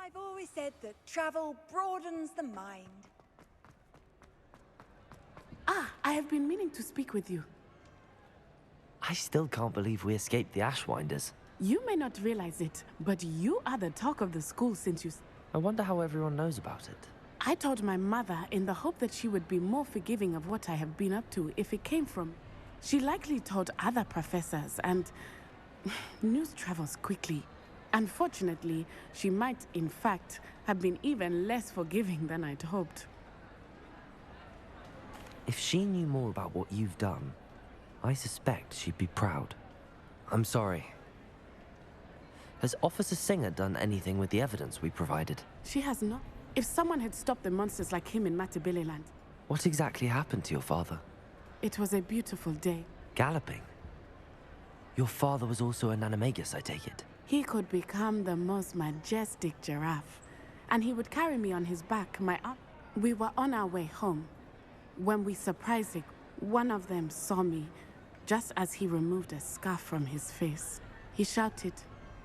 I've always said that travel broadens the mind. Ah, I have been meaning to speak with you. I still can't believe we escaped the Ashwinders. You may not realize it, but you are the talk of the school since you... I wonder how everyone knows about it. I told my mother in the hope that she would be more forgiving of what I have been up to if it came from... She likely told other professors, and news travels quickly. Unfortunately, she might, in fact, have been even less forgiving than I'd hoped. If she knew more about what you've done, I suspect she'd be proud. I'm sorry. Has Officer Singer done anything with the evidence we provided? She has not. If someone had stopped the monsters like him in Matabeleland... What exactly happened to your father? It was a beautiful day. Galloping? Your father was also an animagus, I take it? He could become the most majestic giraffe. And he would carry me on his back, We were on our way home. When we surprised it, one of them saw me, just as he removed a scarf from his face. He shouted.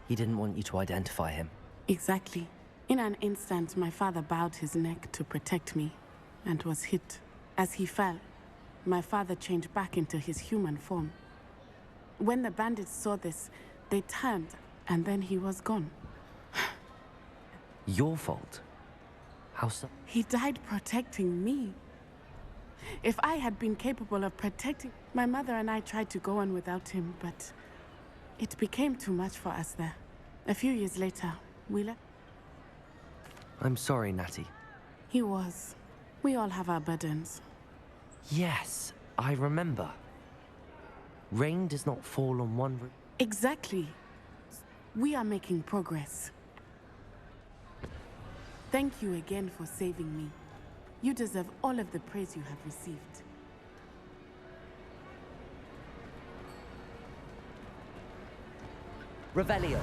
He didn't want you to identify him. Exactly. In an instant, my father bowed his neck to protect me, and was hit. As he fell, my father changed back into his human form. When the bandits saw this, they turned, and then he was gone. Your fault? How so? He died protecting me. If I had been capable of protecting... My mother and I tried to go on without him, but it became too much for us there. A few years later, we left. I'm sorry, Natty. He was. We all have our burdens. Yes, I remember. Rain does not fall on one roof. Exactly. We are making progress. Thank you again for saving me. You deserve all of the praise you have received. Revelio.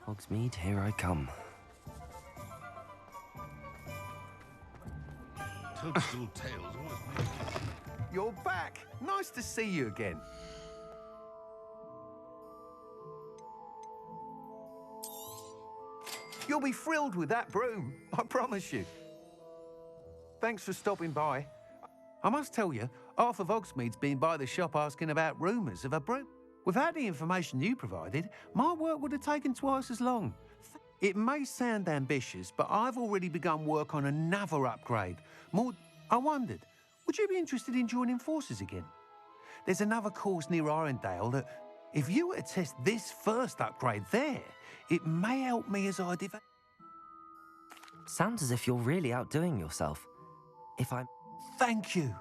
Hogsmeade, here I come. Toadstool tails always make it. You're back! Nice to see you again. You'll be thrilled with that broom, I promise you. Thanks for stopping by. I must tell you, half of Hogsmeade's been by the shop asking about rumours of a broom. Without the information you provided, my work would have taken twice as long. It may sound ambitious, but I've already begun work on another upgrade. I wondered, would you be interested in joining forces again? There's another course near Irondale that, if you were to test this first upgrade there, it may help me as I develop. Sounds as if you're really outdoing yourself. If I'm... Thank you.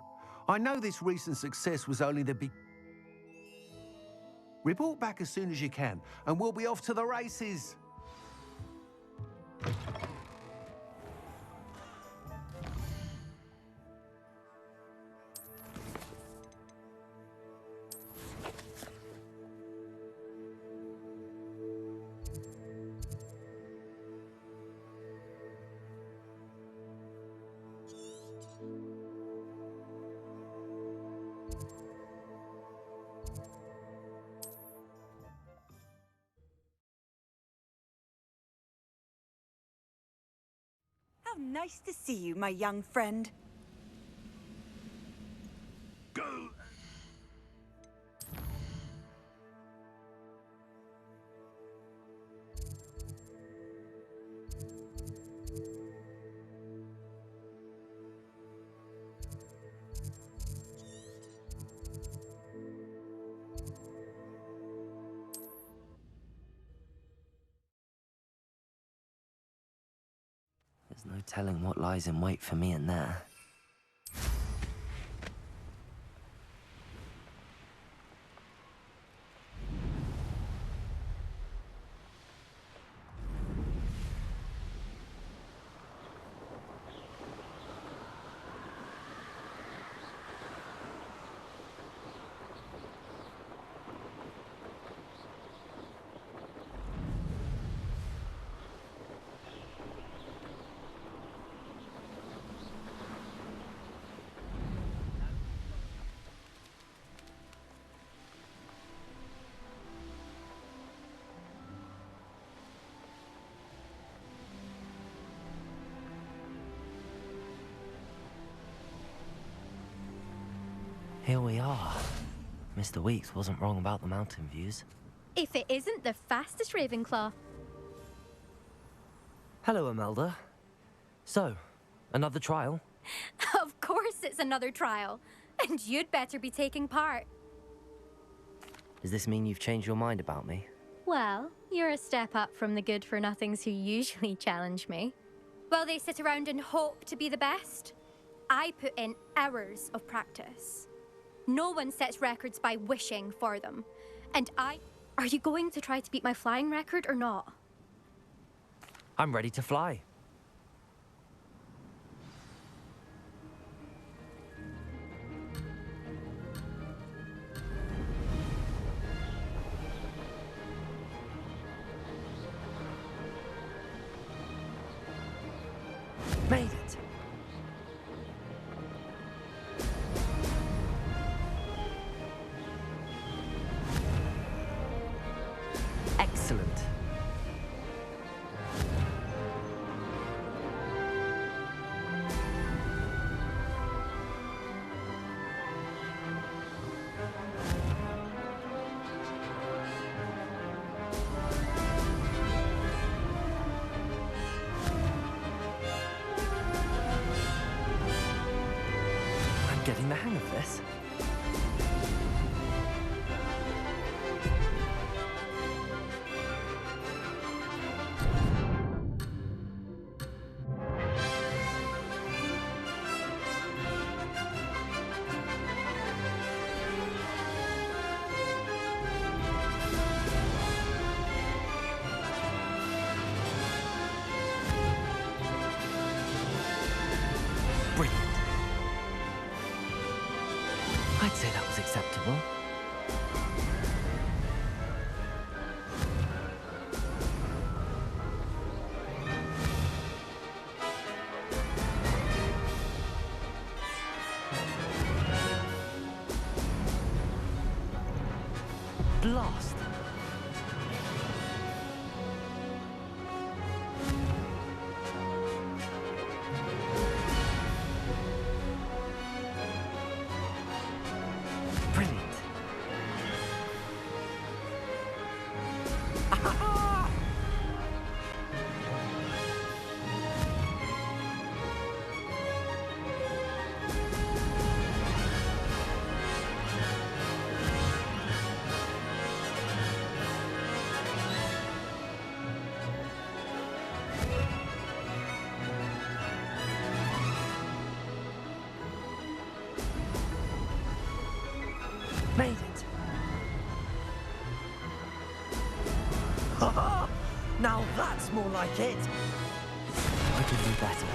I know this recent success was only the beginning. Report back as soon as you can, and we'll be off to the races. How nice to see you, my young friend. Go! No telling what lies in wait for me in there. Here we are. Mr. Weeks wasn't wrong about the mountain views. If it isn't the fastest Ravenclaw. Hello, Imelda. So, another trial? Of course it's another trial. And you'd better be taking part. Does this mean you've changed your mind about me? Well, you're a step up from the good-for-nothings who usually challenge me. While they sit around and hope to be the best, I put in hours of practice. No one sets records by wishing for them. And Are you going to try to beat my flying record or not? I'm ready to fly. Made it. Excellent. I'm getting the hang of this. Brilliant. I'd say that was acceptable. Blast. Brilliant. Made it. Now that's more like it. I can do better.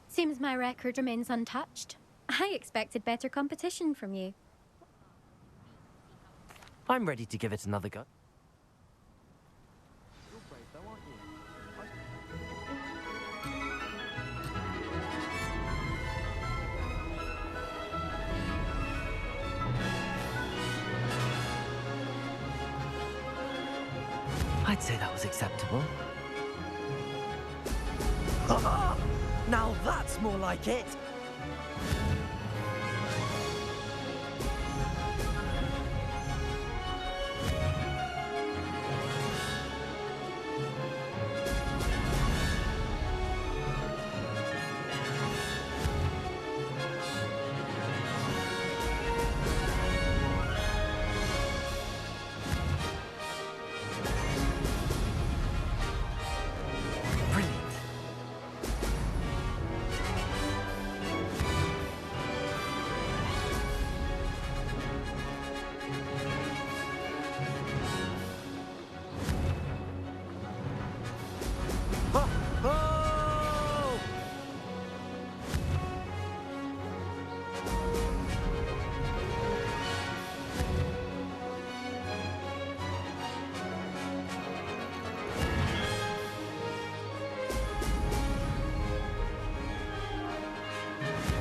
Seems my record remains untouched. I expected better competition from you. I'm ready to give it another go. I'd say that was acceptable. Now that's more like it.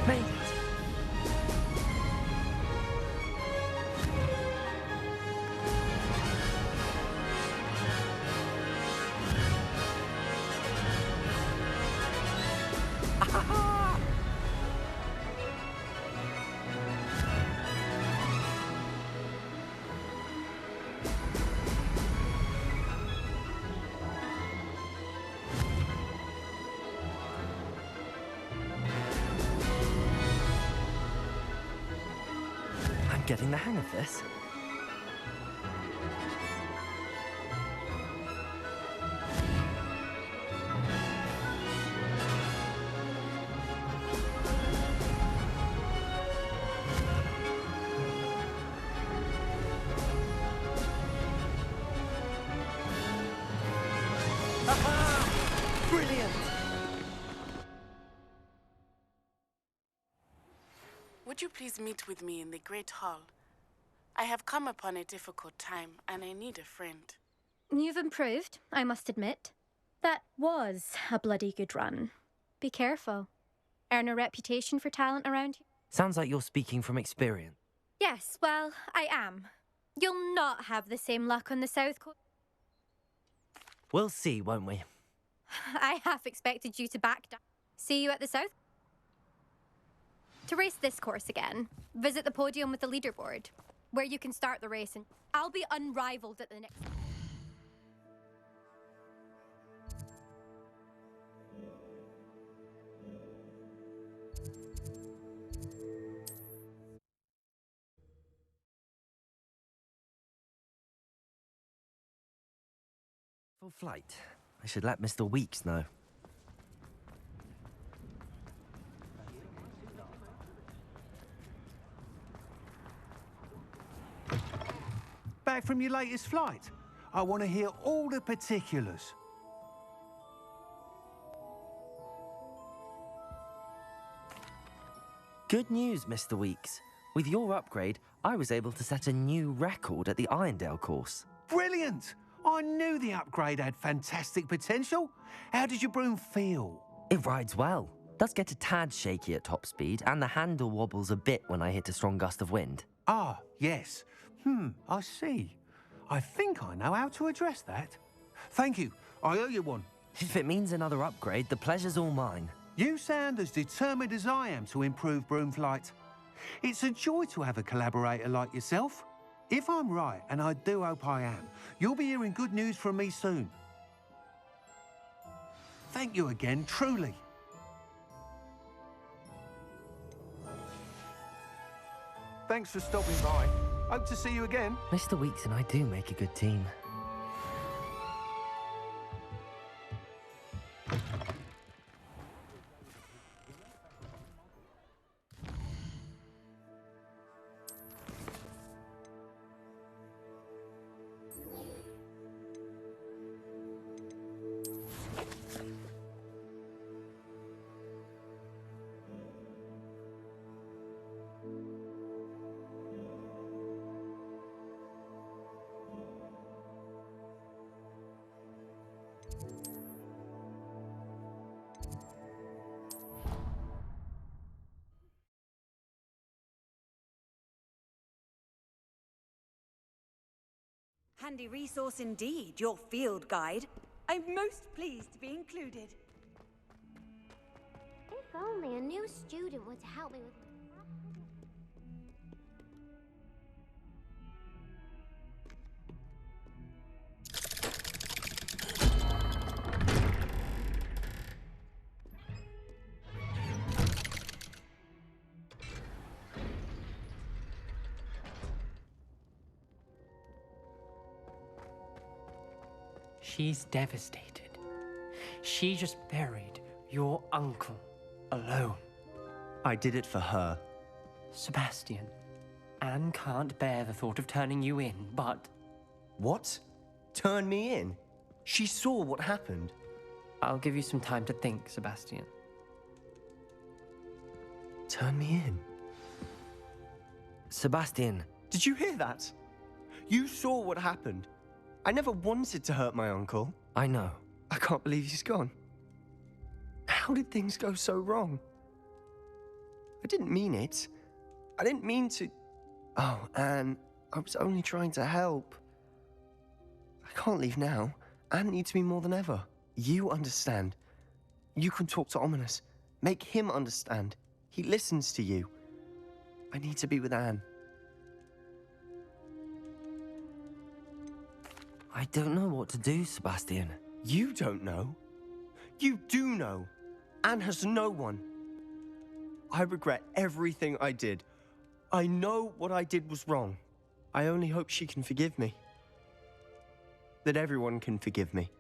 Made it! I'm getting the hang of this. Brilliant! Would you please meet with me in the Great Hall? I have come upon a difficult time, and I need a friend. You've improved, I must admit. That was a bloody good run. Be careful. Earn a reputation for talent around here. Sounds like you're speaking from experience. Yes, well, I am. You'll not have the same luck on the South Coast. We'll see, won't we? I half expected you to back down. See you at the South. To race this course again, visit the podium with the leaderboard, where you can start the race, and I'll be unrivaled at the next. Full flight. I should let Mr. Weeks know. Back from your latest flight? I want to hear all the particulars. Good news, Mr. Weeks. With your upgrade, I was able to set a new record at the Irondale course. Brilliant! I knew the upgrade had fantastic potential. How did your broom feel? It rides well. Does get a tad shaky at top speed, and the handle wobbles a bit when I hit a strong gust of wind. Ah, yes. I see. I think I know how to address that. Thank you. I owe you one. If it means another upgrade, the pleasure's all mine. You sound as determined as I am to improve broom flight. It's a joy to have a collaborator like yourself. If I'm right, and I do hope I am, you'll be hearing good news from me soon. Thank you again, truly. Thanks for stopping by. Hope to see you again. Mr. Weeks and I do make a good team. Handy resource indeed, your field guide. I'm most pleased to be included. If only a new student would help me with... She's devastated. She just buried your uncle alone. I did it for her. Sebastian, Anne can't bear the thought of turning you in, but... What? Turn me in? She saw what happened. I'll give you some time to think, Sebastian. Turn me in? Sebastian. Did you hear that? You saw what happened. I never wanted to hurt my uncle. I know. I can't believe he's gone. How did things go so wrong? I didn't mean it. I didn't mean to... Oh, Anne, I was only trying to help. I can't leave now. Anne needs me more than ever. You understand. You can talk to Ominous. Make him understand. He listens to you. I need to be with Anne. I don't know what to do, Sebastian. You don't know. You do know. Anne has no one. I regret everything I did. I know what I did was wrong. I only hope she can forgive me. That everyone can forgive me.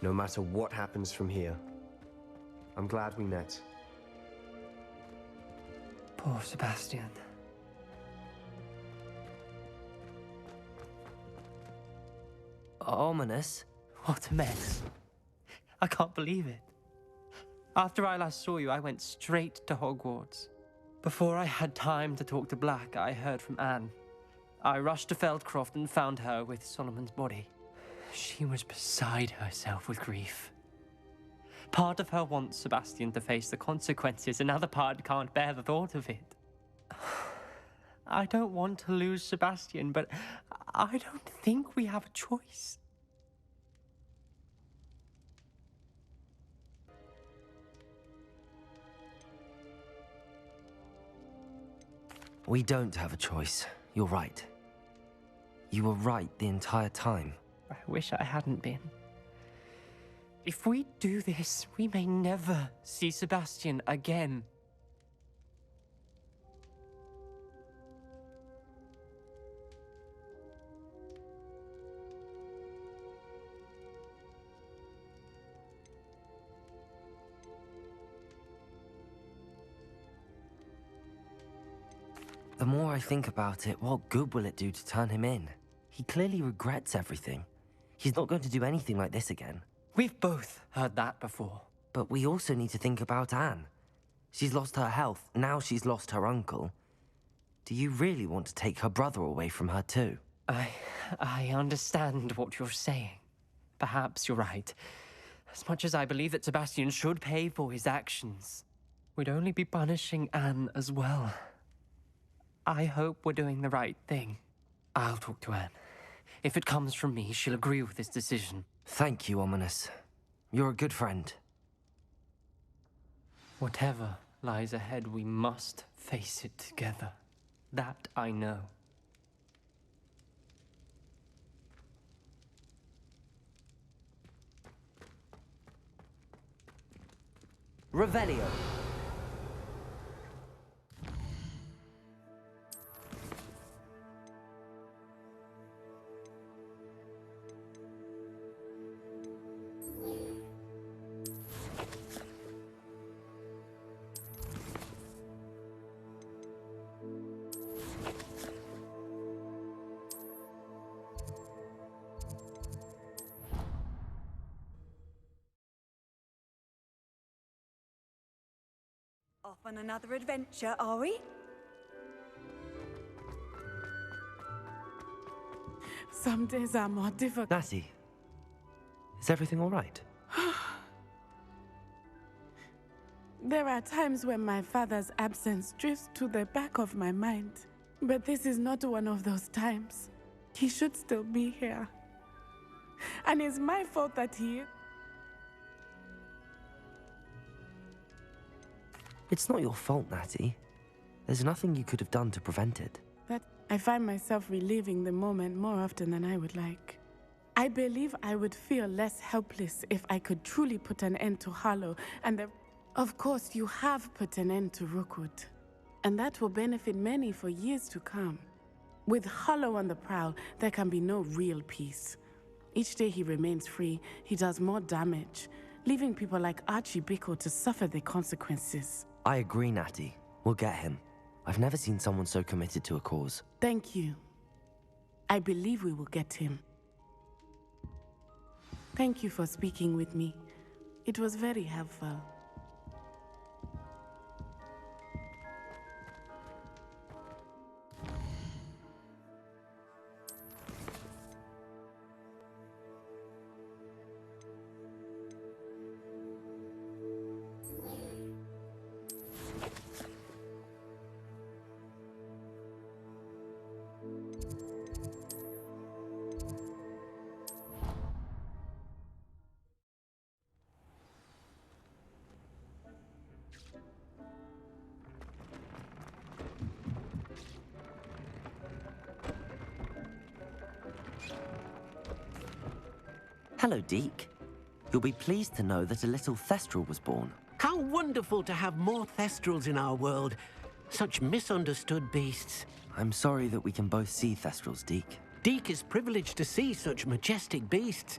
No matter what happens from here, I'm glad we met. Poor Sebastian. Ominous? What a mess. I can't believe it. After I last saw you, I went straight to Hogwarts. Before I had time to talk to Black, I heard from Anne. I rushed to Feldcroft and found her with Solomon's body. She was beside herself with grief. Part of her wants Sebastian to face the consequences, another part can't bear the thought of it. I don't want to lose Sebastian, but I don't think we have a choice. We don't have a choice. You're right. You were right the entire time. I wish I hadn't been. If we do this, we may never see Sebastian again. The more I think about it, what good will it do to turn him in? He clearly regrets everything. He's not going to do anything like this again. We've both heard that before. But we also need to think about Anne. She's lost her health, now she's lost her uncle. Do you really want to take her brother away from her too? I understand what you're saying. Perhaps you're right. As much as I believe that Sebastian should pay for his actions, we'd only be punishing Anne as well. I hope we're doing the right thing. I'll talk to Anne. If it comes from me, she'll agree with this decision. Thank you, Ominous. You're a good friend. Whatever lies ahead, we must face it together. That I know. Revelio. Off on another adventure, are we? Some days are more difficult. Natty, is everything all right? There are times when my father's absence drifts to the back of my mind. But this is not one of those times. He should still be here. And it's my fault that he... It's not your fault, Natty. There's nothing you could have done to prevent it. But I find myself reliving the moment more often than I would like. I believe I would feel less helpless if I could truly put an end to Harlow and the... Of course, you have put an end to Rookwood. And that will benefit many for years to come. With Harlow on the prowl, there can be no real peace. Each day he remains free, he does more damage, leaving people like Archie Bickle to suffer the consequences. I agree, Natty. We'll get him. I've never seen someone so committed to a cause. Thank you. I believe we will get him. Thank you for speaking with me. It was very helpful. Hello, Deke. You'll be pleased to know that a little Thestral was born. How wonderful to have more Thestrals in our world. Such misunderstood beasts. I'm sorry that we can both see Thestrals, Deke. Deke is privileged to see such majestic beasts,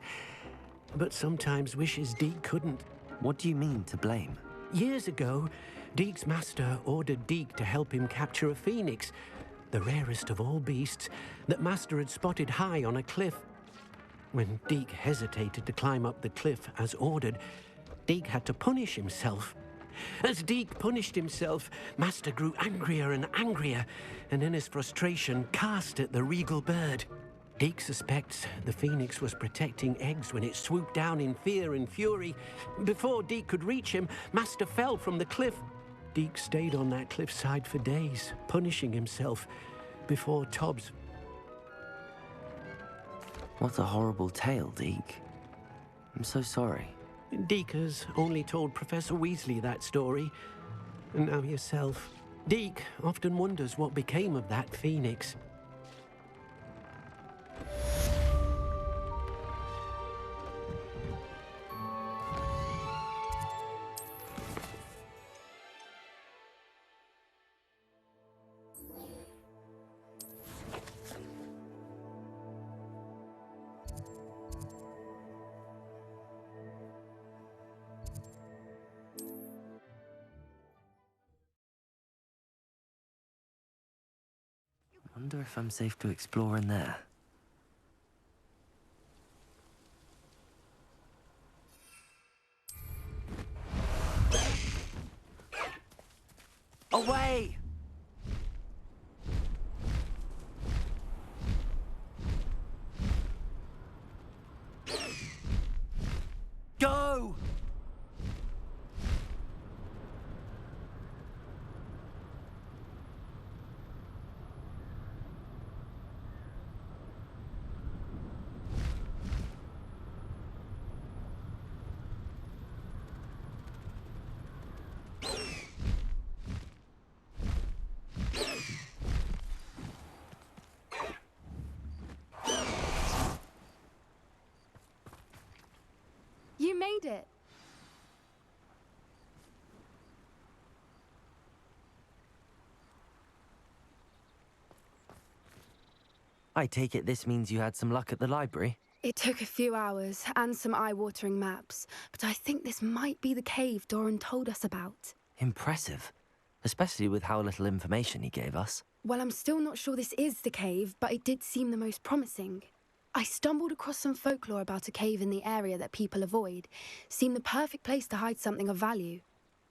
but sometimes wishes Deke couldn't. What do you mean, to blame? Years ago, Deke's master ordered Deke to help him capture a phoenix, the rarest of all beasts, that master had spotted high on a cliff. When Deke hesitated to climb up the cliff as ordered, Deke had to punish himself. As Deke punished himself, master grew angrier and angrier, and in his frustration cast at the regal bird. Deke suspects the phoenix was protecting eggs when it swooped down in fear and fury. Before Deke could reach him, master fell from the cliff. Deke stayed on that cliffside for days, punishing himself before Tobbs. What a horrible tale, Deke. I'm so sorry. Deke has only told Professor Weasley that story, and now yourself. Deke often wonders what became of that phoenix. Wonder if I'm safe to explore in there. Away! Go! You made it. I take it this means you had some luck at the library? It took a few hours and some eye-watering maps, but I think this might be the cave Doran told us about. Impressive. Especially with how little information he gave us. Well, I'm still not sure this is the cave, but it did seem the most promising. I stumbled across some folklore about a cave in the area that people avoid. Seemed the perfect place to hide something of value.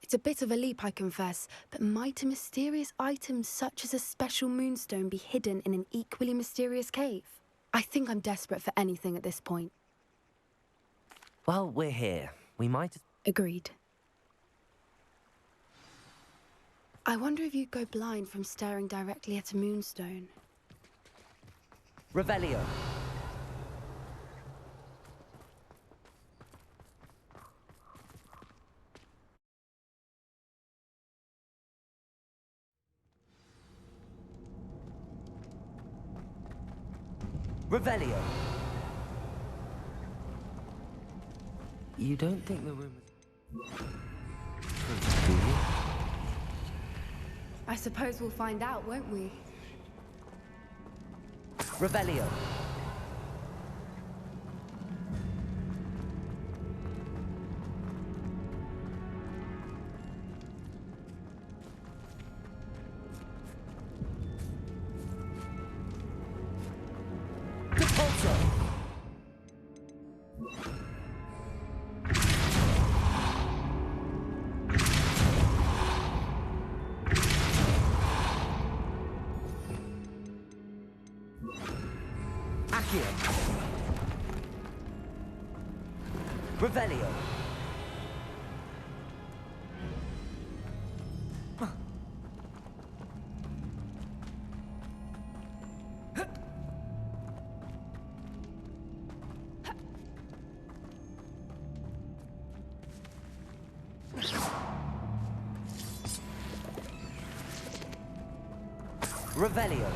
It's a bit of a leap, I confess, but might a mysterious item such as a special moonstone be hidden in an equally mysterious cave? I think I'm desperate for anything at this point. Well, we're here. We might... Agreed. I wonder if you'd go blind from staring directly at a moonstone. Revelio. Revelio. You don't think the room is... do you? I suppose we'll find out, won't we? Revelio. Revelio. Revelio.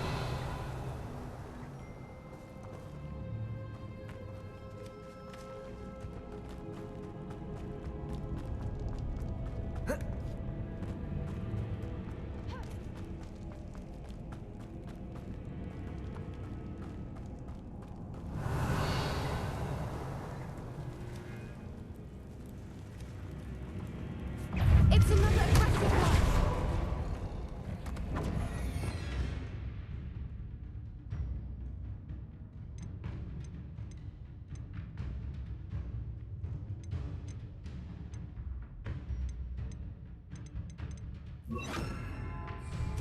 It's another aggressive one.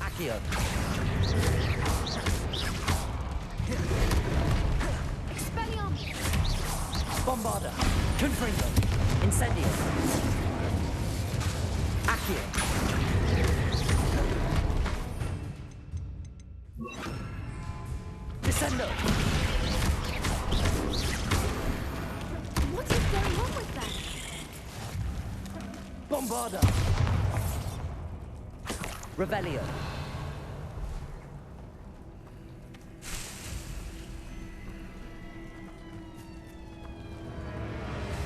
Accio. Expelliarmus. Bombarda. Confringo. Incendio. Accio. Descendo. What is going on with that? Bombarda. Revelio.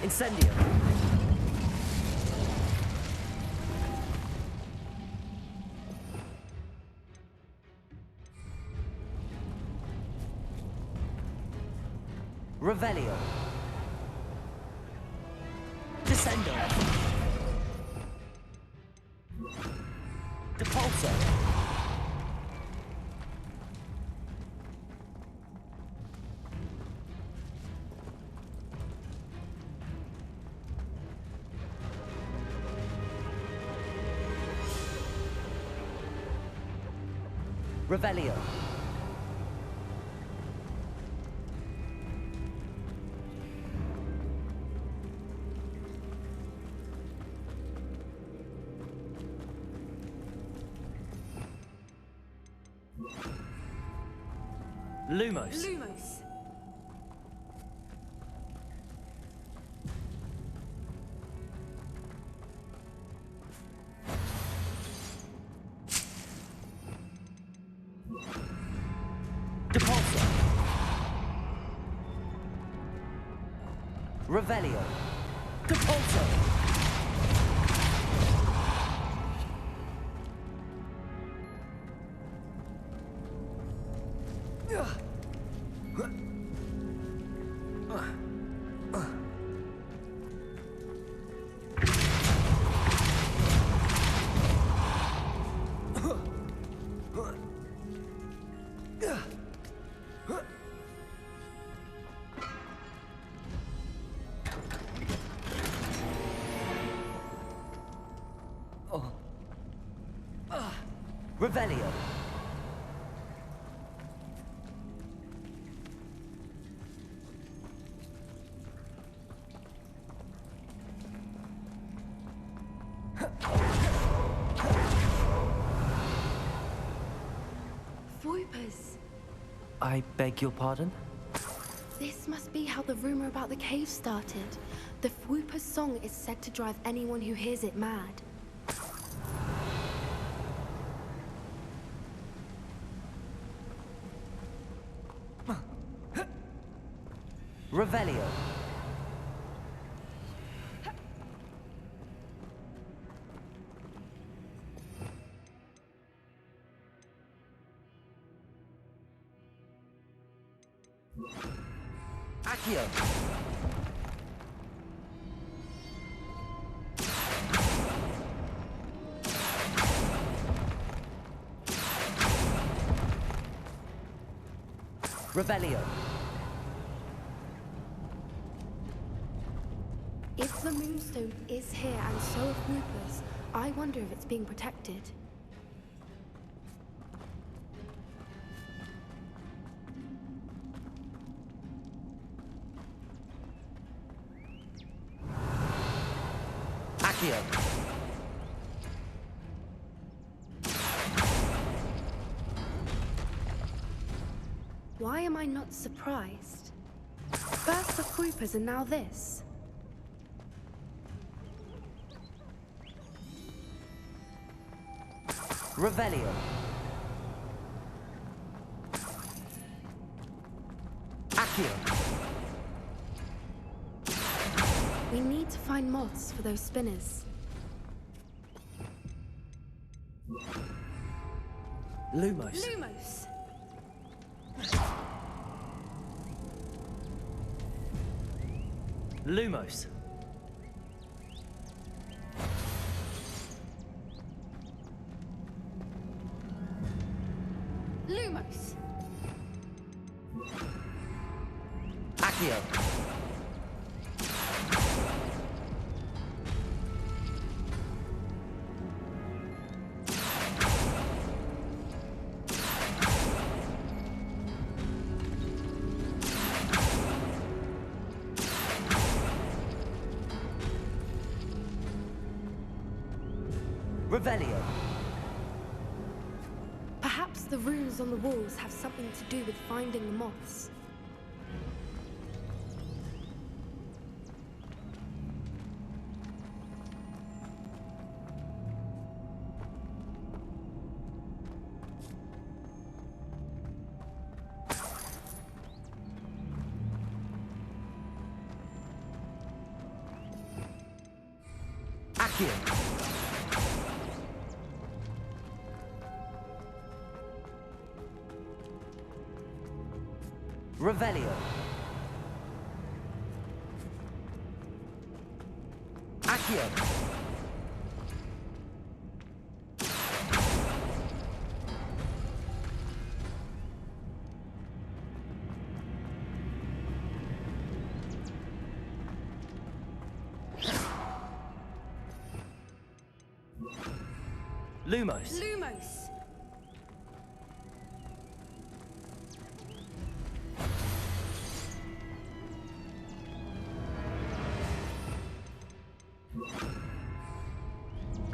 Incendio. Revelio. Descendo. Depulso. Revelio. Lumos. Lumos. Depulso. Revelio. Depulso. Revelio. Voipers. I beg your pardon? This must be how the rumor about the cave started. The Fwooper's song is said to drive anyone who hears it mad. Revelio. Accio. Revelio. If the Moonstone is here and so are Fwoopers, I wonder if it's being protected. Accio. Why am I not surprised? First the Fwoopers and now this. Revelio. Accio. We need to find moths for those spinners. Lumos. Lumos! Lumos. Revelio. Perhaps the runes on the walls have something to do with finding the moths. Accio. Revelio. Accio. Lumos. Lumos!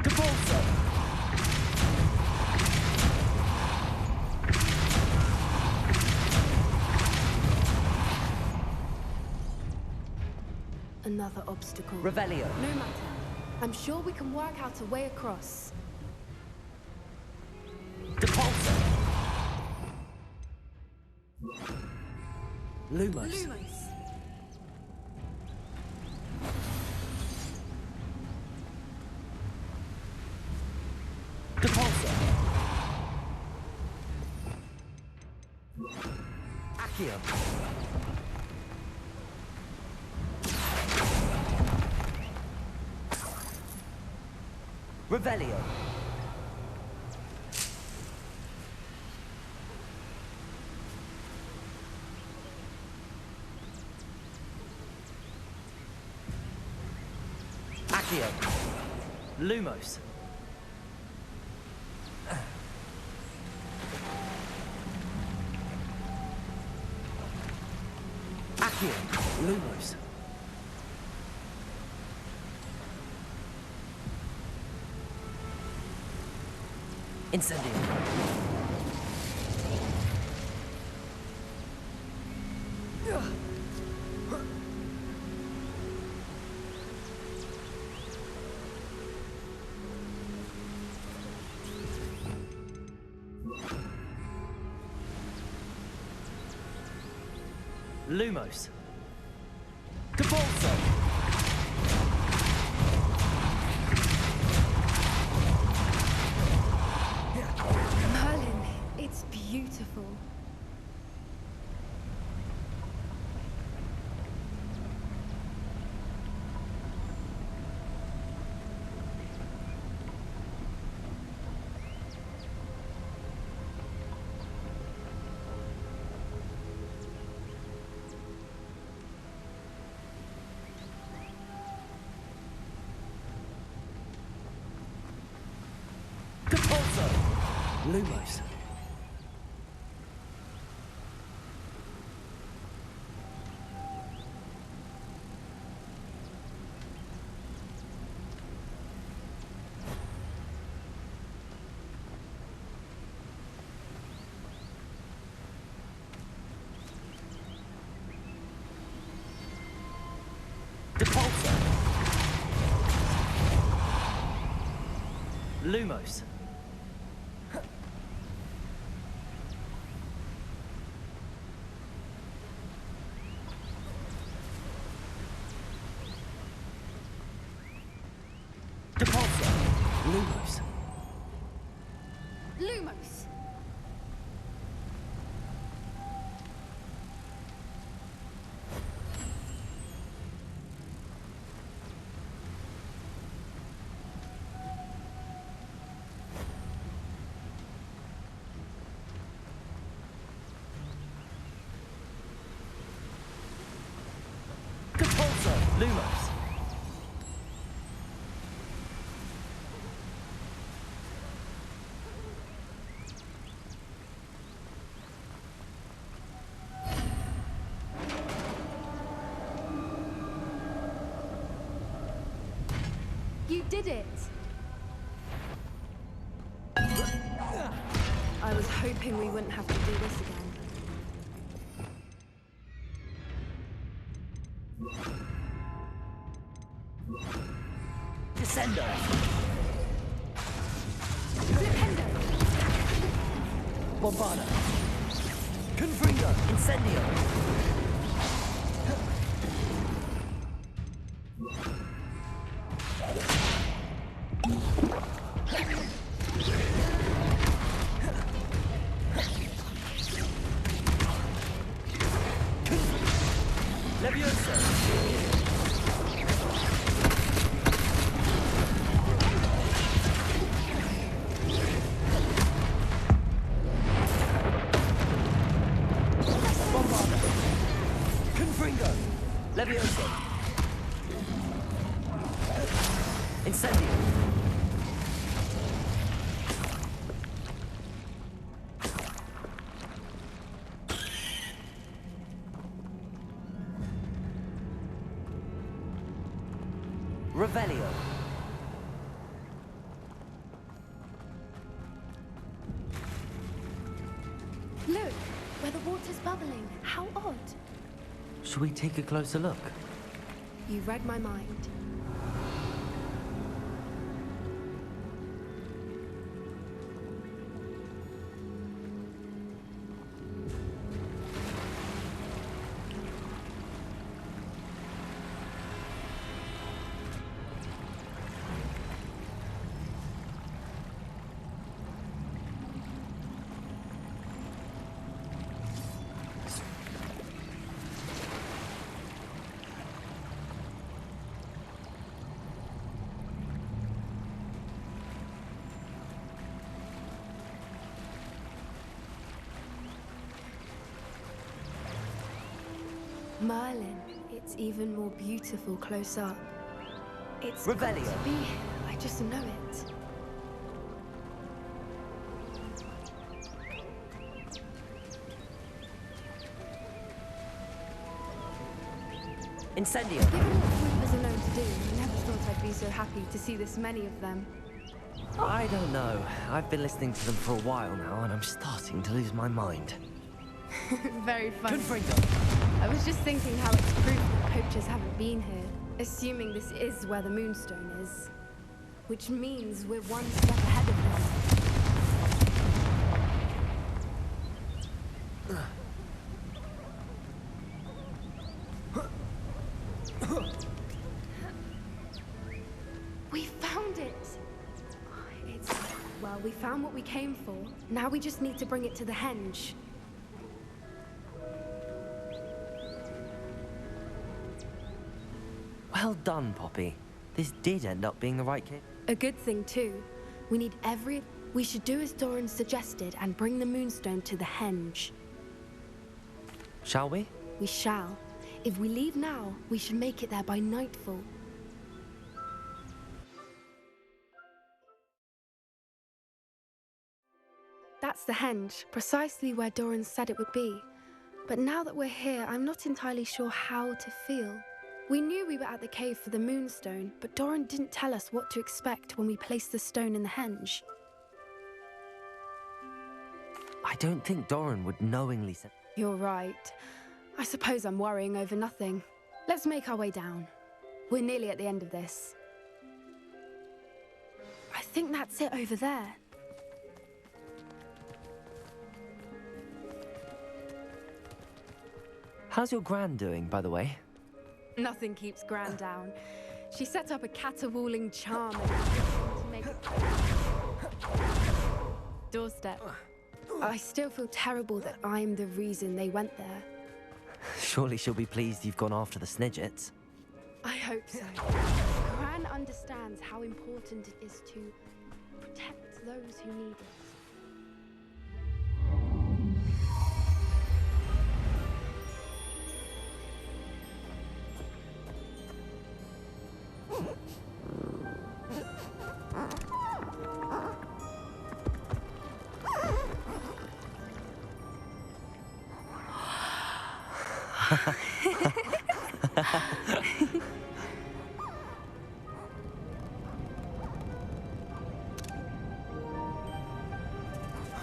Cabalso. Another obstacle. Revelio. No matter. I'm sure we can work out a way across. Depulso. Lumos. Lumos! Depulso. Accio. Revelio. Accio. Lumos. Accio. Lumos. Incendio. Lumos. Cabalso. Merlin, it's beautiful. Cabalso. Lumos. Depulso. Lumos. Depulso. Lumos. Lumos! Depulso. Lumos. You did it! hoping we wouldn't have to do this again. Descendo! Flipendo! Bombarda! Confringo! Incendio! Levioso! Bombarda! Confringo! Levioso! Incendio! Revelio. Look, where the water's bubbling. How odd. Should we take a closer look? You read my mind. Merlin, it's even more beautiful close up. It's got Revelio. to be here. I just know it. Incendio! Given what Whoopers are known to do, I never thought I'd be so happy to see this many of them. I don't know. I've been listening to them for a while now, and I'm starting to lose my mind. Very funny. Confringo! I was just thinking how it's proof that poachers haven't been here, assuming this is where the Moonstone is. Which means we're one step ahead of them. We found it! Well, we found what we came for. Now we just need to bring it to the henge. Well done, Poppy. This did end up being the right case. A good thing, too. We need We should do as Doran suggested and bring the Moonstone to the henge. Shall we? We shall. If we leave now, we should make it there by nightfall. That's the henge, precisely where Doran said it would be. But now that we're here, I'm not entirely sure how to feel. We knew we were at the cave for the Moonstone, but Doran didn't tell us what to expect when we placed the stone in the henge. I don't think Doran would knowingly say... You're right. I suppose I'm worrying over nothing. Let's make our way down. We're nearly at the end of this. I think that's it over there. How's your gran doing, by the way? Nothing keeps Gran down. She set up a caterwauling charm and to make it doorstep. I still feel terrible that I'm the reason they went there. Surely she'll be pleased you've gone after the Snidgets. I hope so. Gran understands how important it is to protect those who need it.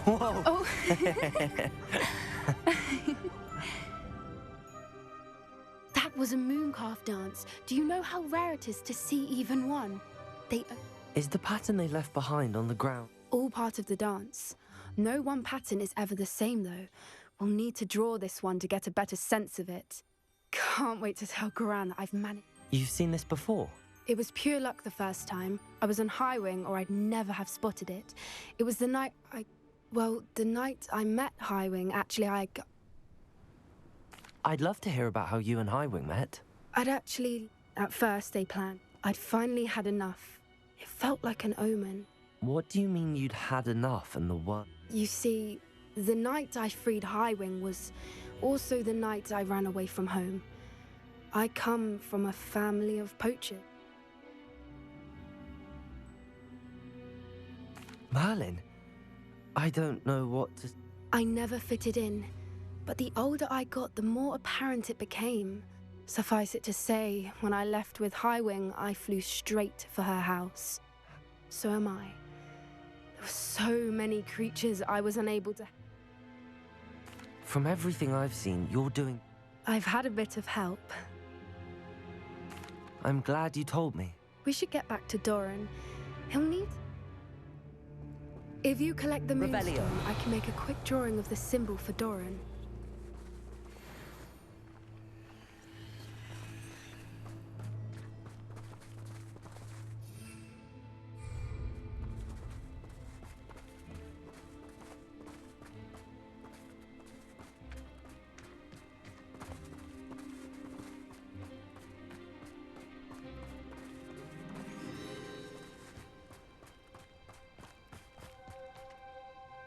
Whoa! Oh. That was a mooncalf dance. Do you know how rare it is to see even one? They are Is the pattern they left behind on the ground? all part of the dance. No one pattern is ever the same, though. We'll need to draw this one to get a better sense of it. Can't wait to tell Gran that I've managed. You've seen this before? It was pure luck the first time. I was on High Wing, or I'd never have spotted it. It was the night the night I met High Wing, actually, I'd love to hear about how you and Highwing met. At first, they planned. I'd finally had enough. It felt like an omen. What do you mean you'd had enough and the what? You see, the night I freed High Wing was also the night I ran away from home. I come from a family of poachers. Merlin? I don't know what to... I never fitted in, but the older I got, the more apparent it became. Suffice it to say, when I left with High Wing, I flew straight for her house. So am I. There were so many creatures I was unable to... From everything I've seen, you're doing... I've had a bit of help. I'm glad you told me. We should get back to Doran. He'll need... If you collect the moonstone, I can make a quick drawing of the symbol for Doran.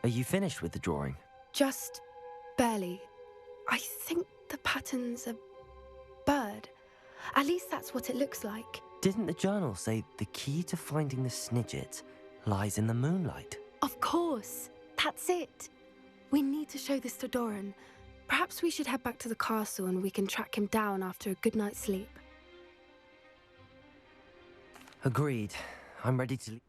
Are you finished with the drawing? Just barely. I think the pattern's a bird. At least that's what it looks like. Didn't the journal say the key to finding the Snidget lies in the moonlight? Of course. That's it. We need to show this to Doran. Perhaps we should head back to the castle and we can track him down after a good night's sleep. Agreed. I'm ready to leave.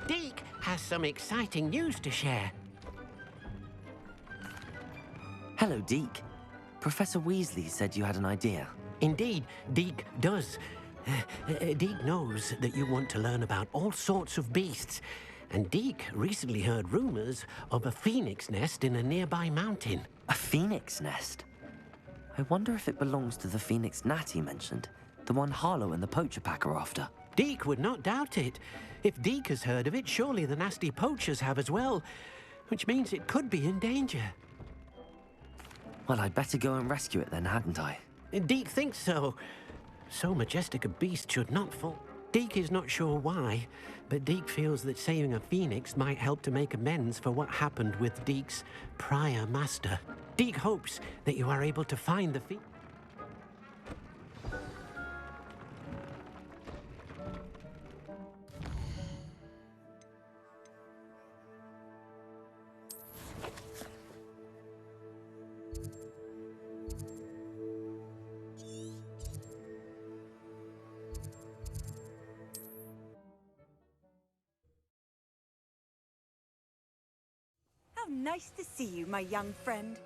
Deke has some exciting news to share. Hello, Deke. Professor Weasley said you had an idea. Indeed, Deke does. Deke knows that you want to learn about all sorts of beasts, And Deke recently heard rumors of a phoenix nest in a nearby mountain. A phoenix nest? I wonder if it belongs to the phoenix gnat he mentioned. The one Harlow and the poacher pack are after. Deke would not doubt it. If Deke has heard of it, surely the nasty poachers have as well. Which means it could be in danger. Well, I'd better go and rescue it then, hadn't I? Deke thinks so. So majestic a beast should not fall. Deke is not sure why, but Deke feels that saving a phoenix might help to make amends for what happened with Deke's prior master. Deke hopes that you are able to find the phoenix. How nice to see you, my young friend.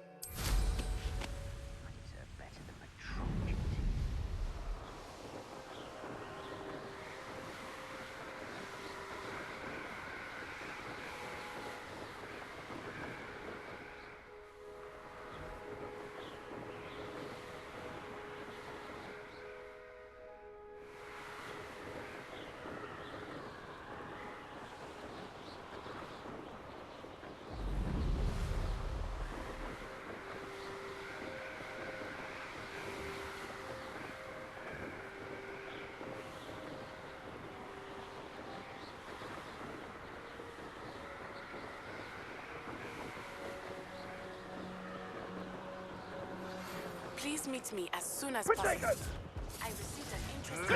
Please meet me as soon as possible. I received an interesting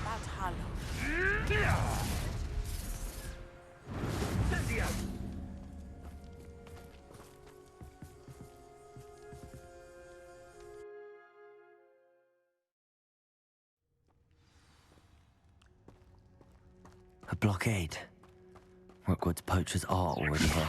about Harlow. A blockade. Rookwood's poachers are already here.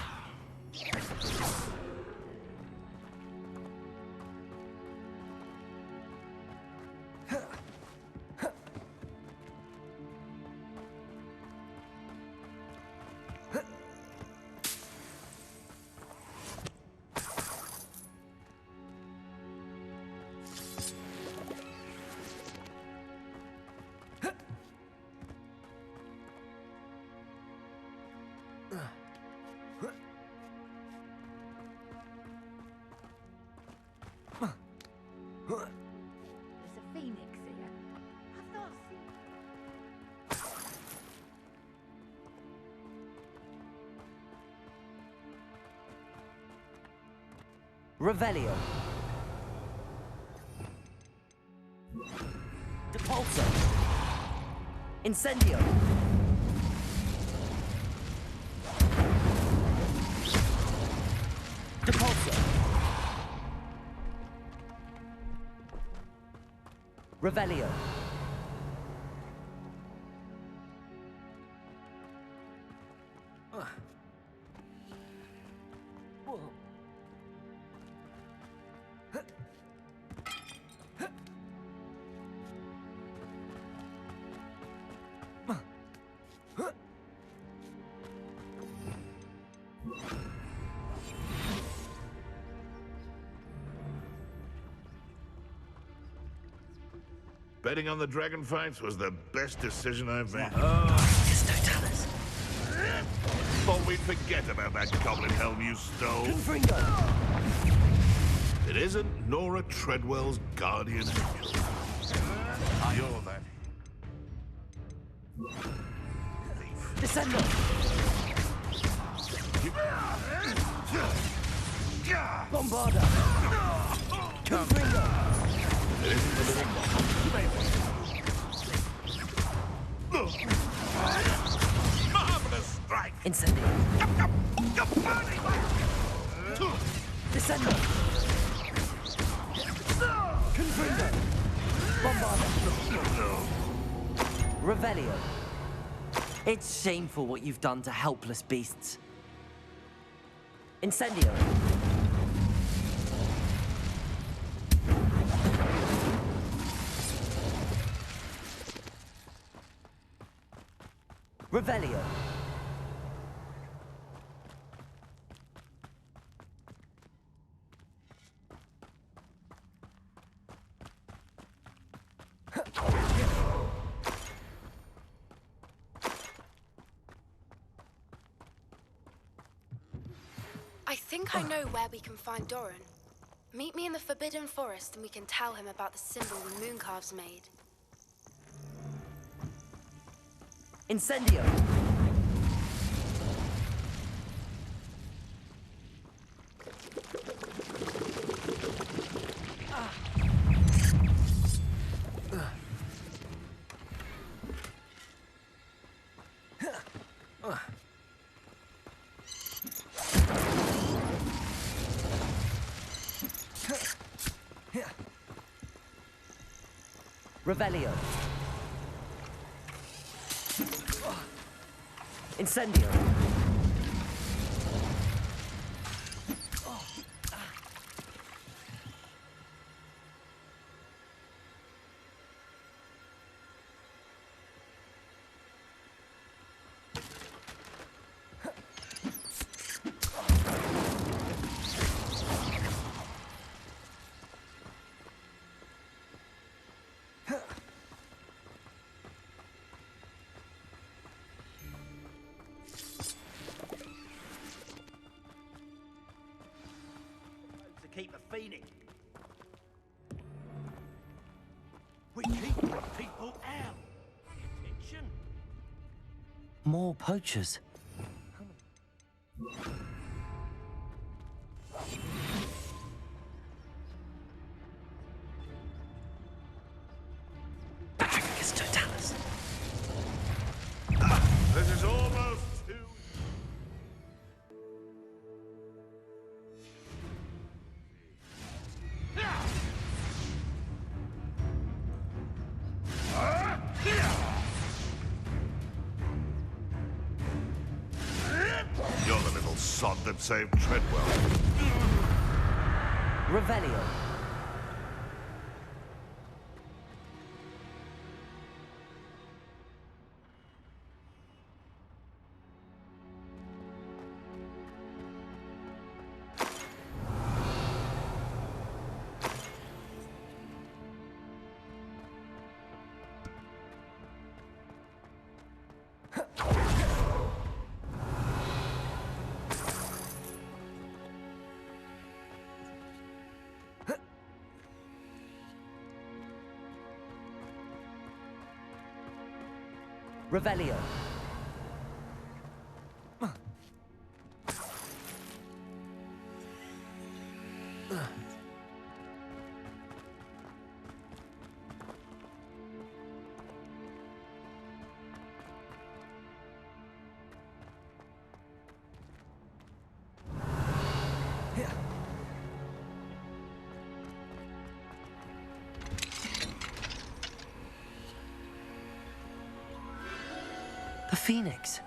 Revelio. Depulso. Incendio. Depulso. Revelio. Betting on the dragon fights was the best decision I've made. Just don't tell us. Thought we'd forget about that goblin helm you stole. Confringo. It isn't Nora Treadwell's guardian angel. You're that. Thief. Descendo. Bombarda. Confringo. It isn't the living marvelous strike! Incendio. Descendo. Confringo. Bombarda. Revelio. It's shameful what you've done to helpless beasts. Incendio. Revelio. I think I know where we can find Doran. Meet me in the Forbidden Forest and we can tell him about the symbol the Mooncalves made. Incendio! Revelio. Incendio. Keep a phoenix. We keep people out. Attention. More poachers. Patricus totalis. This is almost too... You're the little sod that saved Treadwell. Revelio. Revelio. The Phoenix.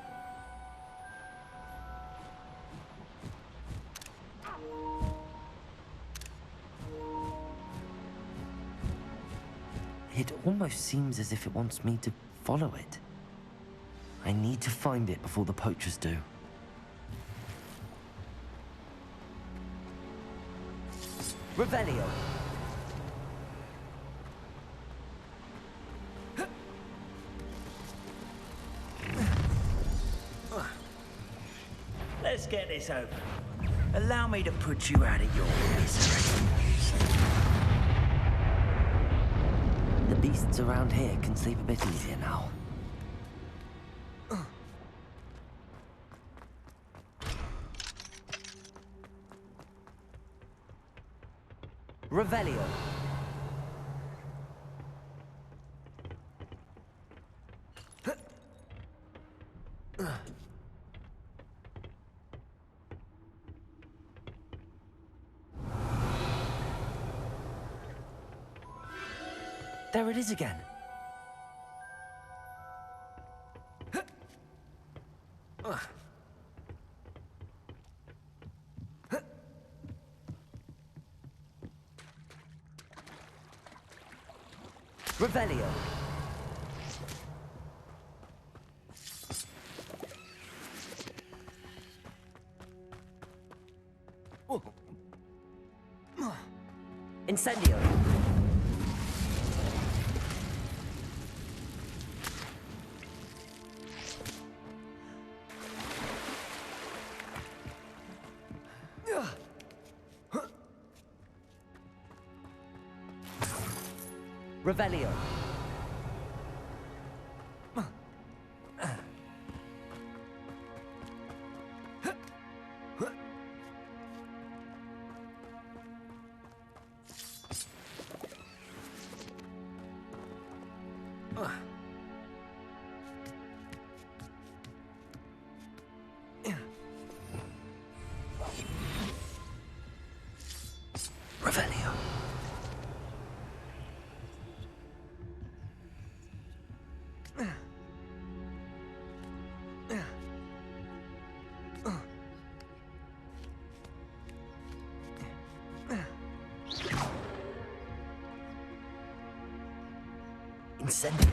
It almost seems as if it wants me to follow it. I need to find it before the poachers do. Revelio. Let's get this over. Allow me to put you out of your misery. The beasts around here can sleep a bit easier now. Revelio. There it is again. Revelio. Incendio. Revelio. Revelio. Incendio.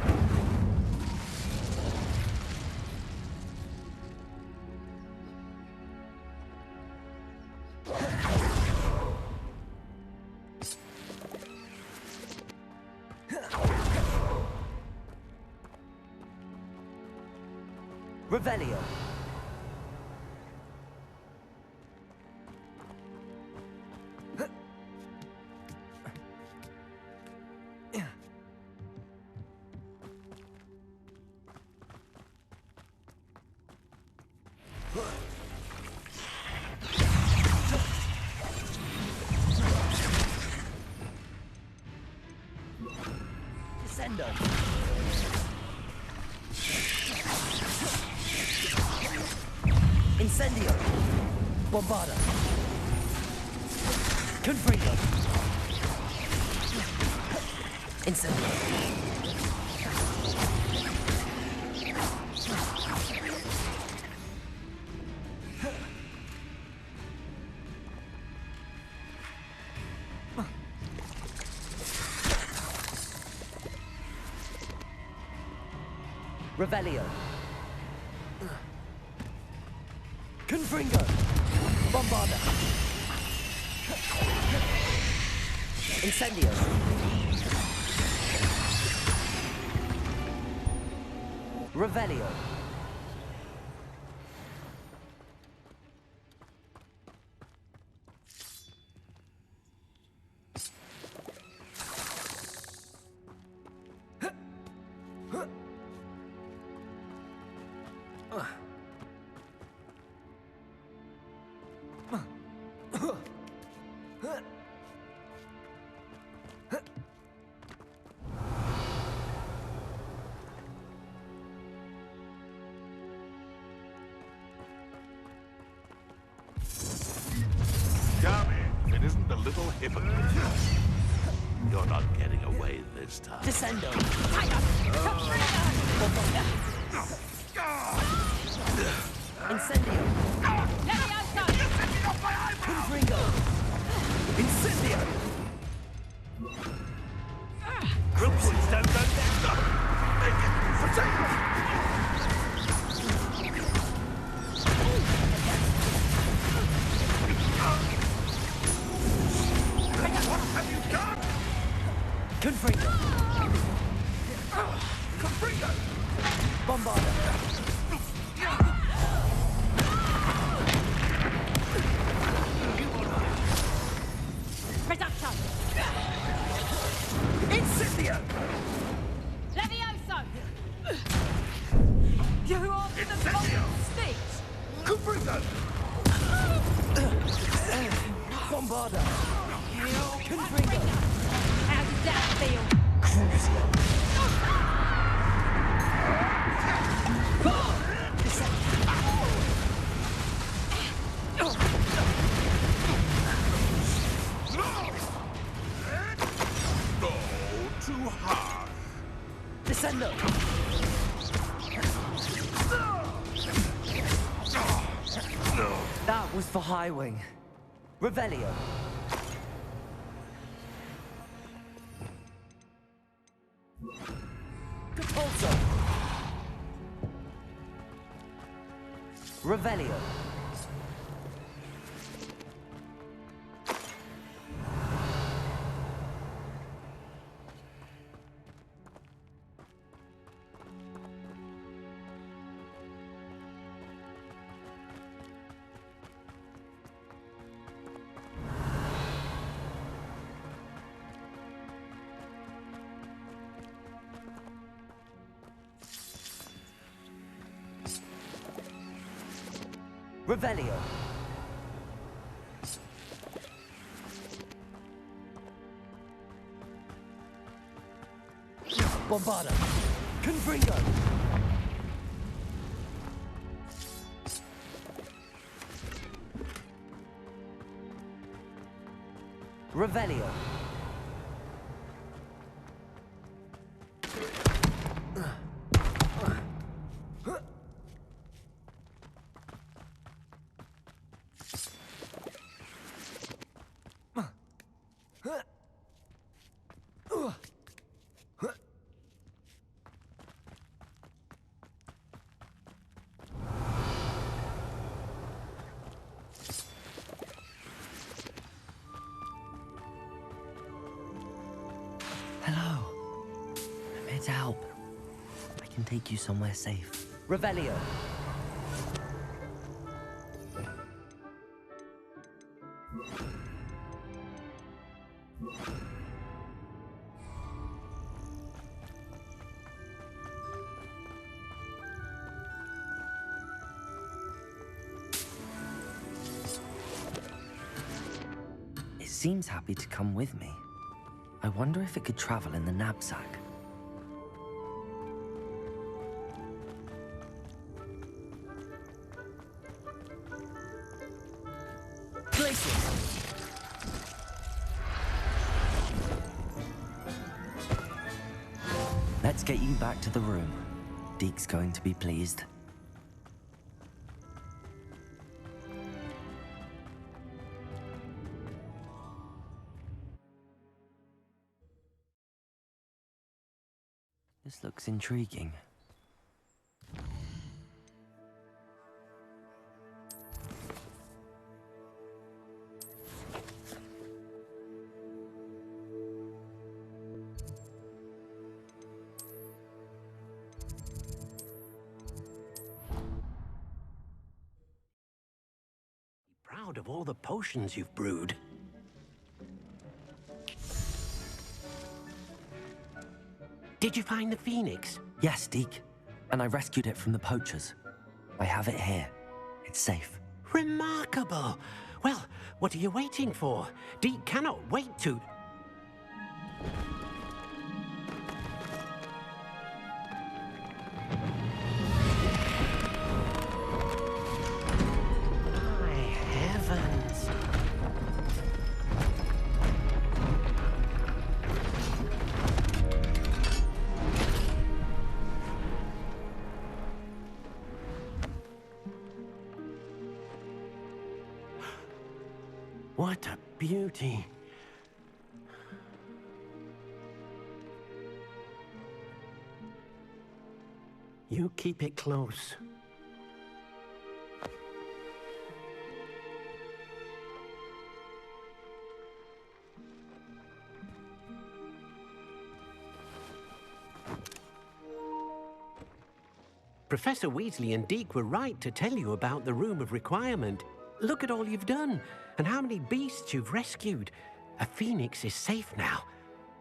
Revelio. Descendo. Incendio. Bombarda. Confringo. Incendio. Revelio. Confringo. Bombarda. Incendio. Revelio. It isn't the little hypocrite. You're not getting away this time. Descendo. Incendio. Confringo. Incendio. Group points down. Make it potato. What have you done? Confringo. Confringo. Bombarda. Reduction. Incendio. Levioso. You are the stage. Confringo. Bombarda. Confringo. How does that feel? Crucio. No, too hard. Descendo. That was for High Wing. Revelio. Capulso. Revelio. Revelio. Bombarda. Confringo. Revelio. Hello. I'm here to help. I can take you somewhere safe. Revelio. It seems happy to come with me. I wonder if it could travel in the knapsack. Places! Let's get you back to the room. Deke's going to be pleased. This looks intriguing. Proud of all the potions you've brewed. Did you find the phoenix? Yes, Deke. And I rescued it from the poachers. I have it here. It's safe. Remarkable! Well, what are you waiting for? Deke cannot wait to... My heavens! What a beauty. You keep it close. Professor Weasley and Deke were right to tell you about the Room of Requirement. Look at all you've done, and how many beasts you've rescued. A phoenix is safe now,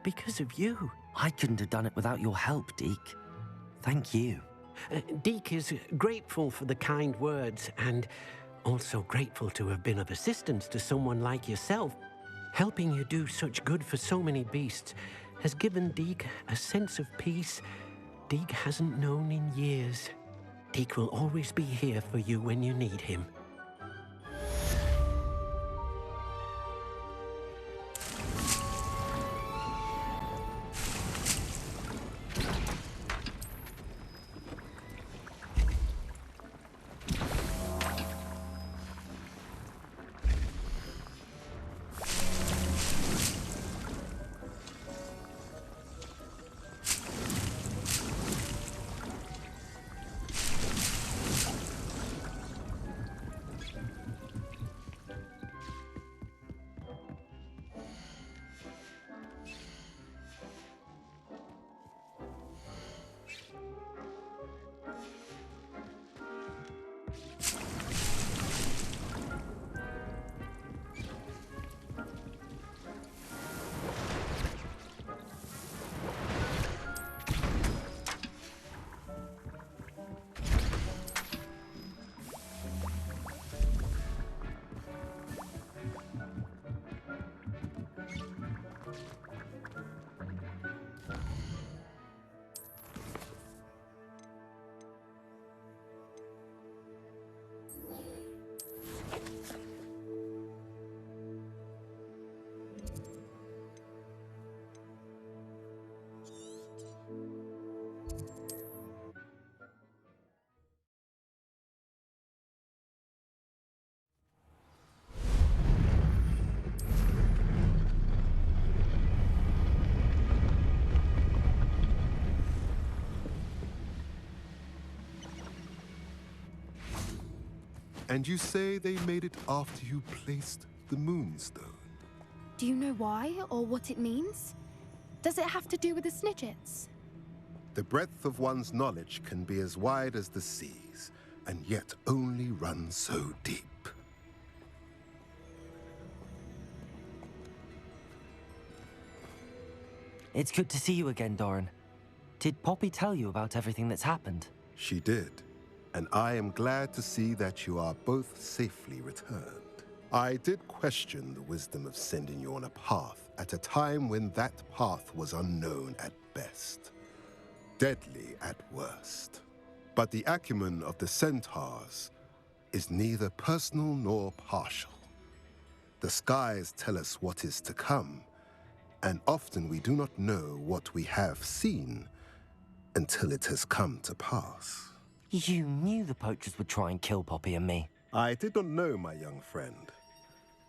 because of you. I couldn't have done it without your help, Deke. Thank you. Deke is grateful for the kind words, and also grateful to have been of assistance to someone like yourself. Helping you do such good for so many beasts has given Deke a sense of peace Deke hasn't known in years. Deke will always be here for you when you need him. And you say they made it after you placed the Moonstone? Do you know why or what it means? Does it have to do with the Snidgets? The breadth of one's knowledge can be as wide as the seas, and yet only run so deep. It's good to see you again, Doran. Did Poppy tell you about everything that's happened? She did, and I am glad to see that you are both safely returned. I did question the wisdom of sending you on a path at a time when that path was unknown at best, deadly at worst. But the acumen of the centaurs is neither personal nor partial. The skies tell us what is to come, and often we do not know what we have seen until it has come to pass. You knew the poachers would try and kill Poppy and me. I did not know, my young friend,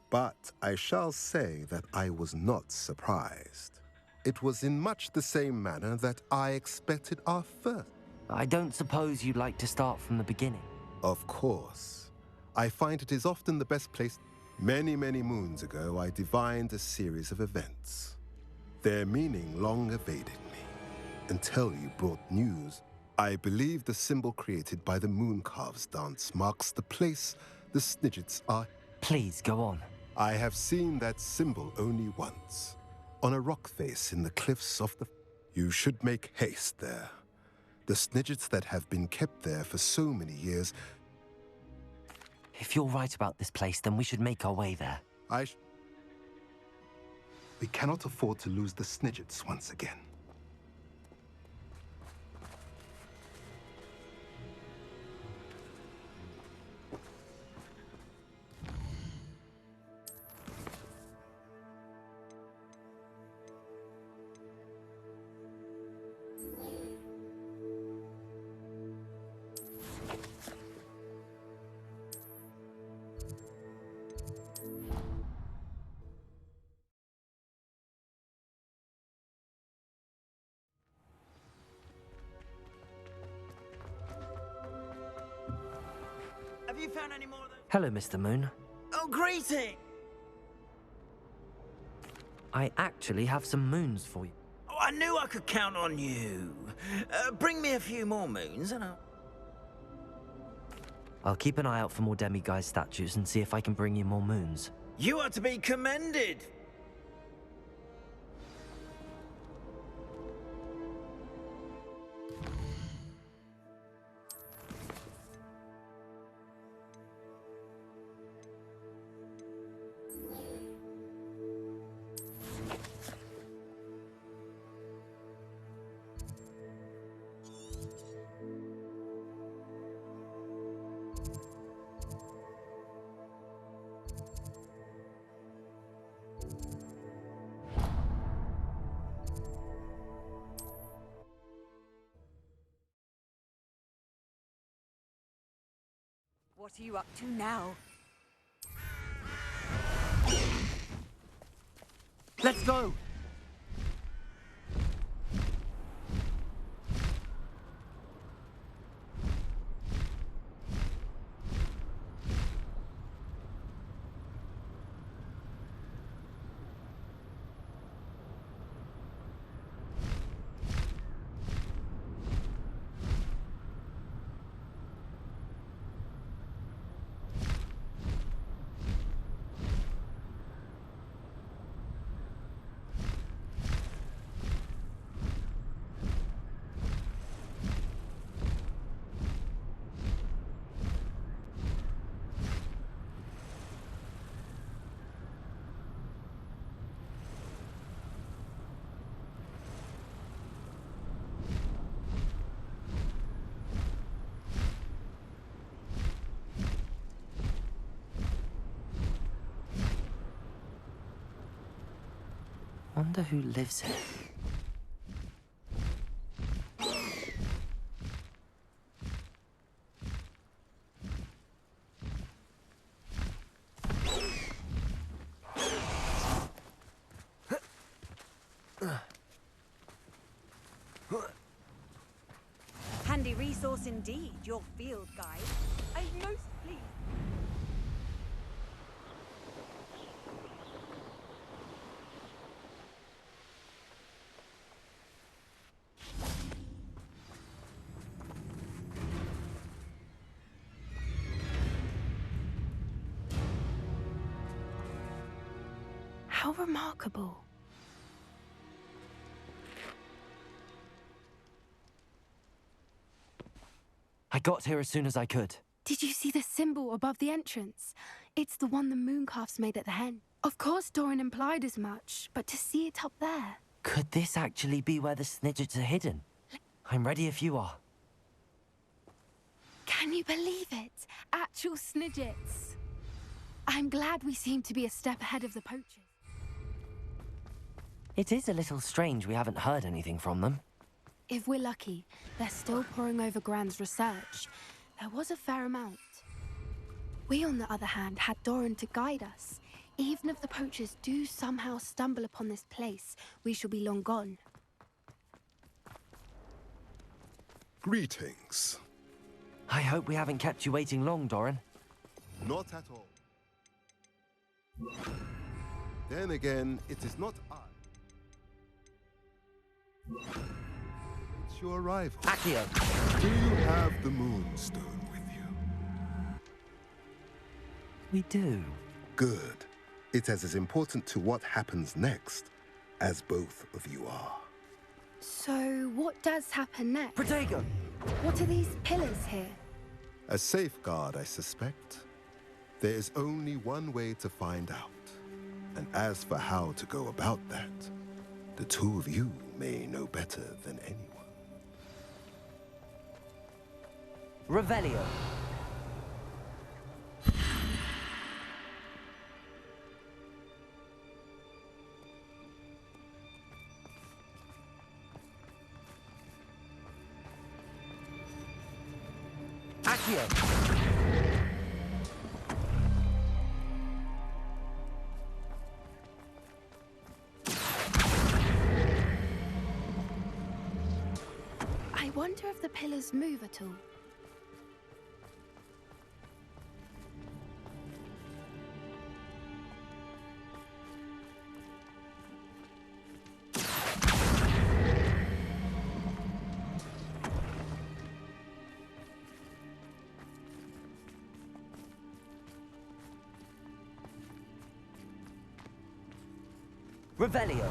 but I shall say that I was not surprised. It was in much the same manner that I expected our first. I don't suppose you'd like to start from the beginning? Of course. I find it is often the best place. Many, many moons ago, I divined a series of events. Their meaning long evaded me, until you brought news. I believe the symbol created by the Mooncalves dance marks the place the Snidgets are. Please, go on. I have seen that symbol only once, on a rock face in the cliffs of the... You should make haste there. The Snidgets that have been kept there for so many years... If you're right about this place, then we should make our way there. We cannot afford to lose the Snidgets once again. Have you found any more of those? Hello, Mr. Moon. Oh, greeting! I actually have some moons for you. Oh, I knew I could count on you. Bring me a few more moons and I'll keep an eye out for more demiguise statues and see if I can bring you more moons. You are to be commended. What are you up to now? Let's go! Wonder who lives here. Handy resource indeed, your field guide. I'm most pleased. How remarkable. I got here as soon as I could. Did you see the symbol above the entrance? It's the one the mooncalfs made at the hen. Of course Doran implied as much, but to see it up there... Could this actually be where the Snidgets are hidden? I'm ready if you are. Can you believe it? Actual Snidgets. I'm glad we seem to be a step ahead of the poachers. It is a little strange we haven't heard anything from them. If we're lucky, they're still poring over Gran's research. There was a fair amount. We, on the other hand, had Doran to guide us. Even if the poachers do somehow stumble upon this place, we shall be long gone. Greetings. I hope we haven't kept you waiting long, Doran. Not at all. Then again, it is not I. It's your arrival. Accio! Do you have the Moonstone with you? We do. Good. It is as important to what happens next as both of you are. So, what does happen next? Protego! What are these pillars here? A safeguard, I suspect. There is only one way to find out. And as for how to go about that, the two of you may know better than anyone. Revelio. Accio. I wonder if the pillars move at all. Revelio.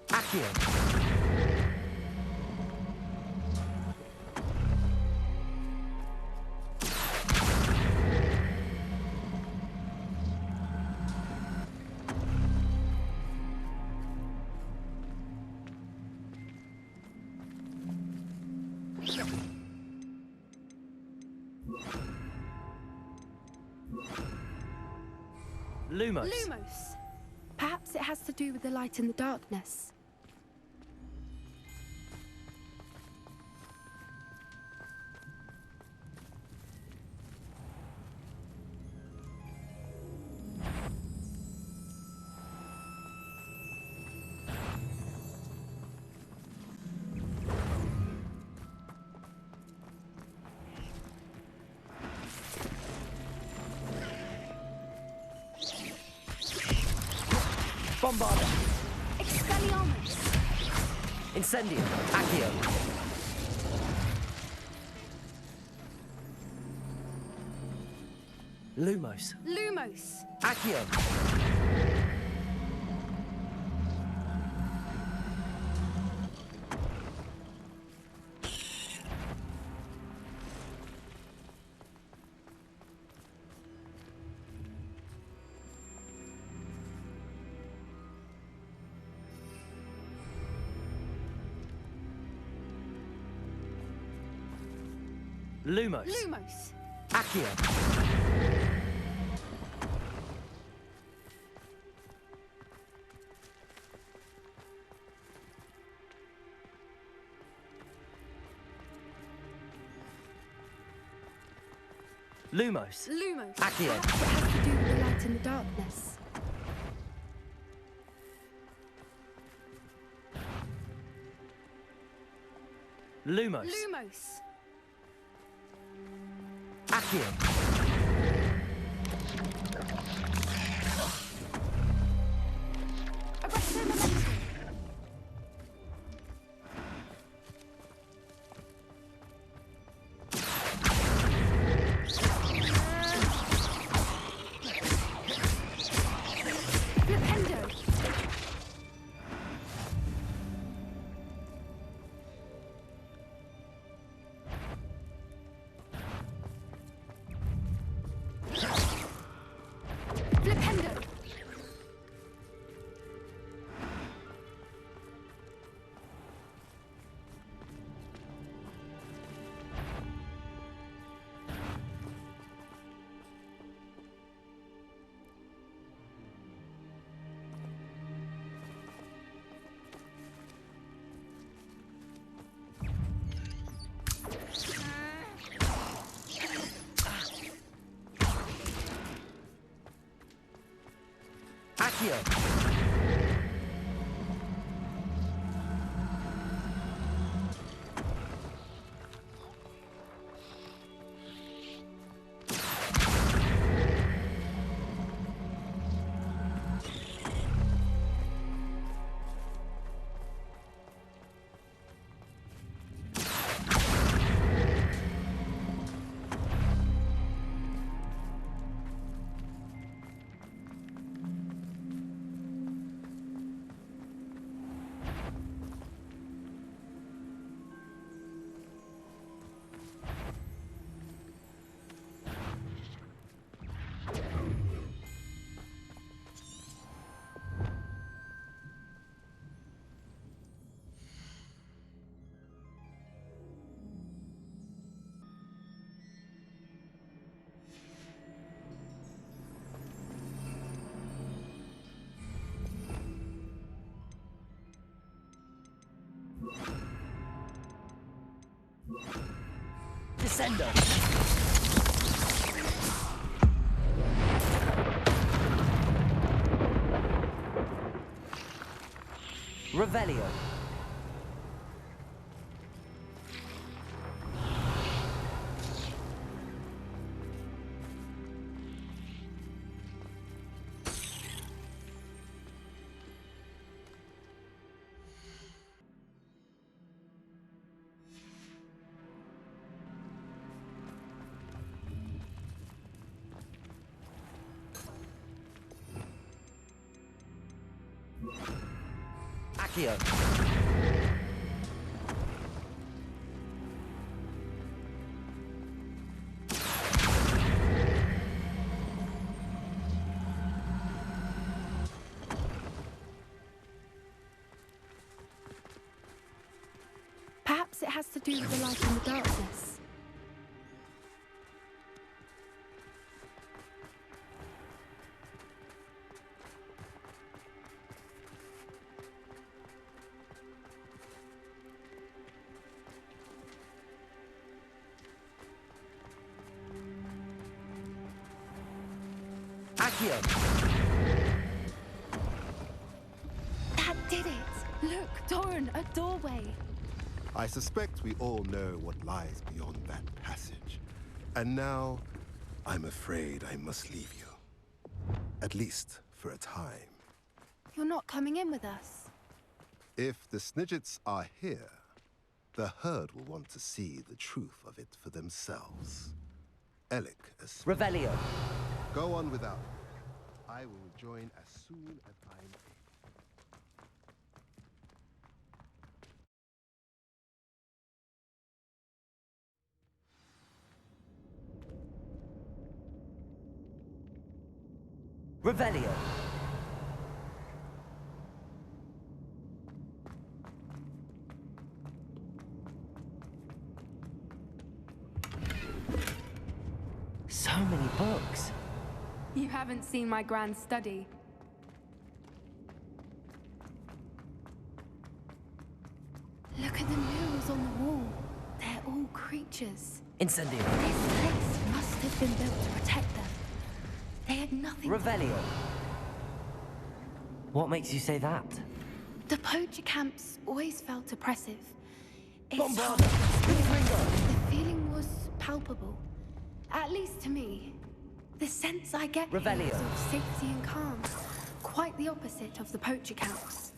Accio. Lumos. Lumos! Perhaps it has to do with the light in the darkness. Bombarda. Expelliarmus! Incendio. Accio. Lumos. Lumos! Accio. Lumos. Lumos! Accio. Lumos. Lumos! Accio. Perhaps it has to do with the light in the darkness. Lumos. Lumos! Accio. Arrested! Accio! Descender! Revelio. Accio. Perhaps it has to do with the light and the darkness. Accio. That did it! Look, Doran, a doorway. I suspect we all know what lies beyond that passage. And now, I'm afraid I must leave you. At least for a time. You're not coming in with us. If the Snidgets are here, the herd will want to see the truth of it for themselves. Alec, Revelio. Go on without me. I will rejoin as soon as I'm able. Revelio. So many books. You haven't seen my grand study. Look at the murals on the wall. They're all creatures. Incendio. This place must have been built to protect them. They had nothing. Revelio. What makes you say that? The poacher camps always felt oppressive. It's Bombarda. the feeling was palpable. At least to me. The sense I get here Revelio. is of safety and calm. Quite the opposite of the poacher camps.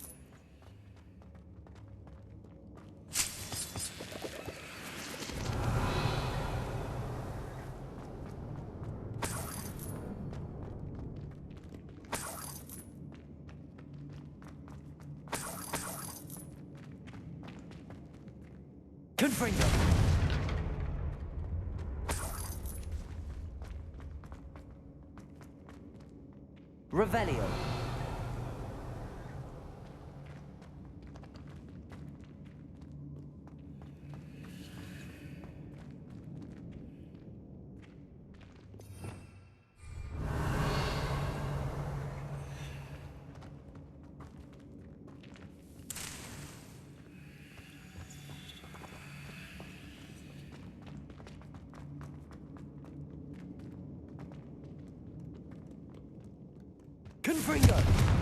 Confringo. Revelio. Confringo.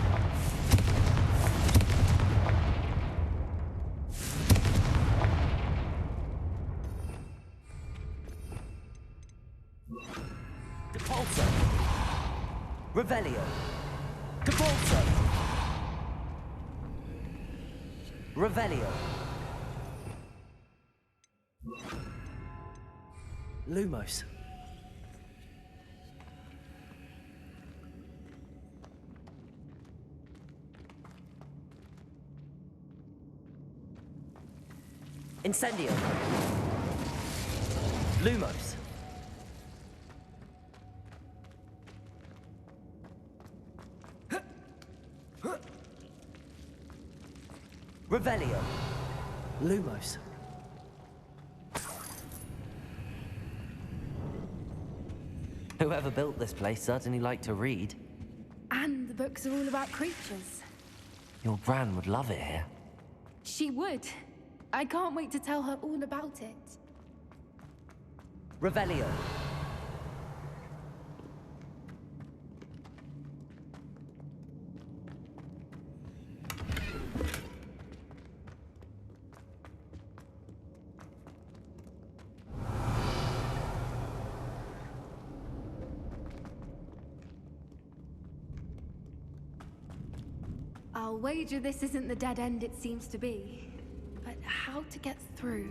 Repulsor! Revelio! Capulso! Revelio! Lumos. Incendio. Lumos. Revelio. Lumos. Whoever built this place certainly liked to read. And the books are all about creatures. Your Bran would love it here. She would. I can't wait to tell her all about it. Revelio. I'll wager this isn't the dead end it seems to be. But how to get through?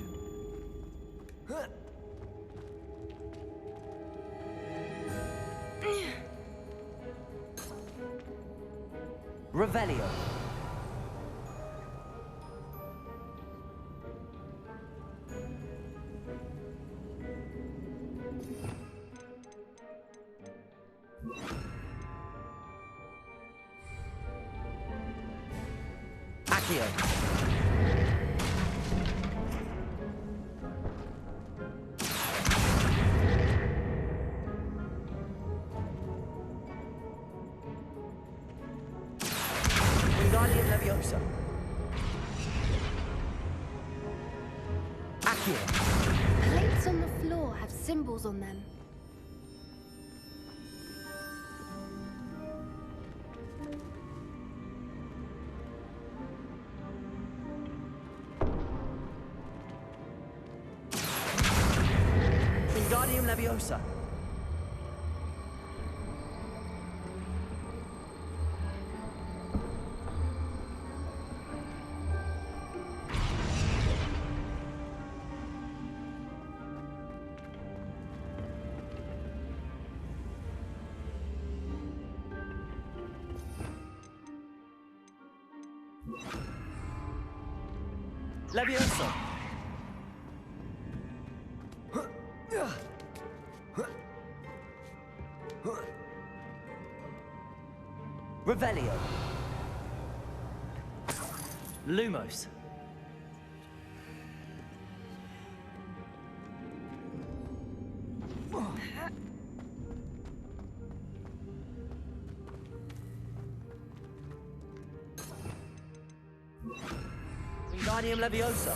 Revelio. Accio. Wingardium Leviosa. Accio. Plates on the floor have symbols on them. Wingardium Leviosa. Leviosa. Revelio. Lumos. Wingardium Leviosa.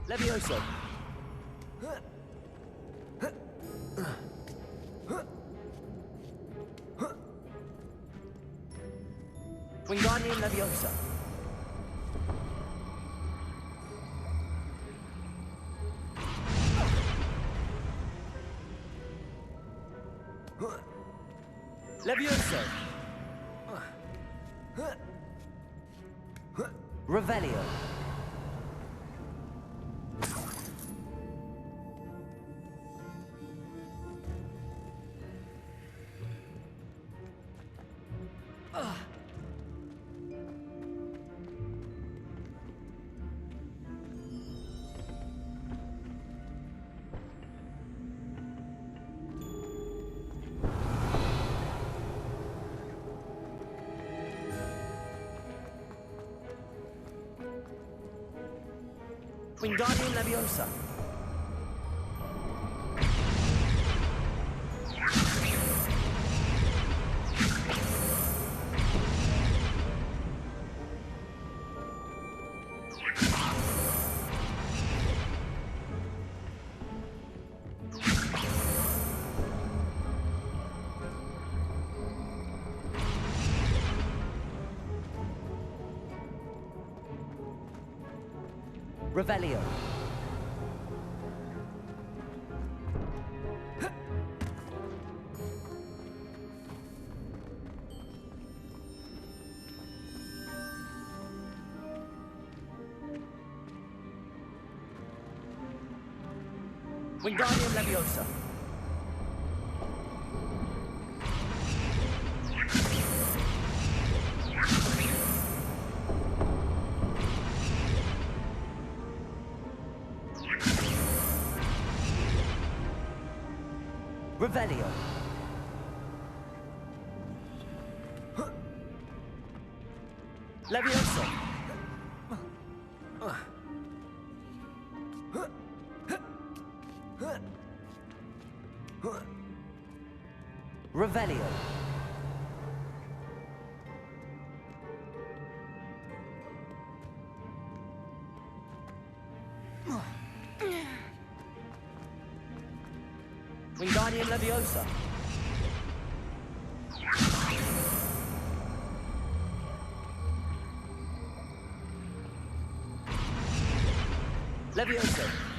Leviosa. Wingardium Leviosa. Leviosa. Revelio. Wingardium Leviosa. Revelio. Wingardium Leviosa. Revelio. Leviosa. Revelio. Wingardium Leviosa. Leviosa.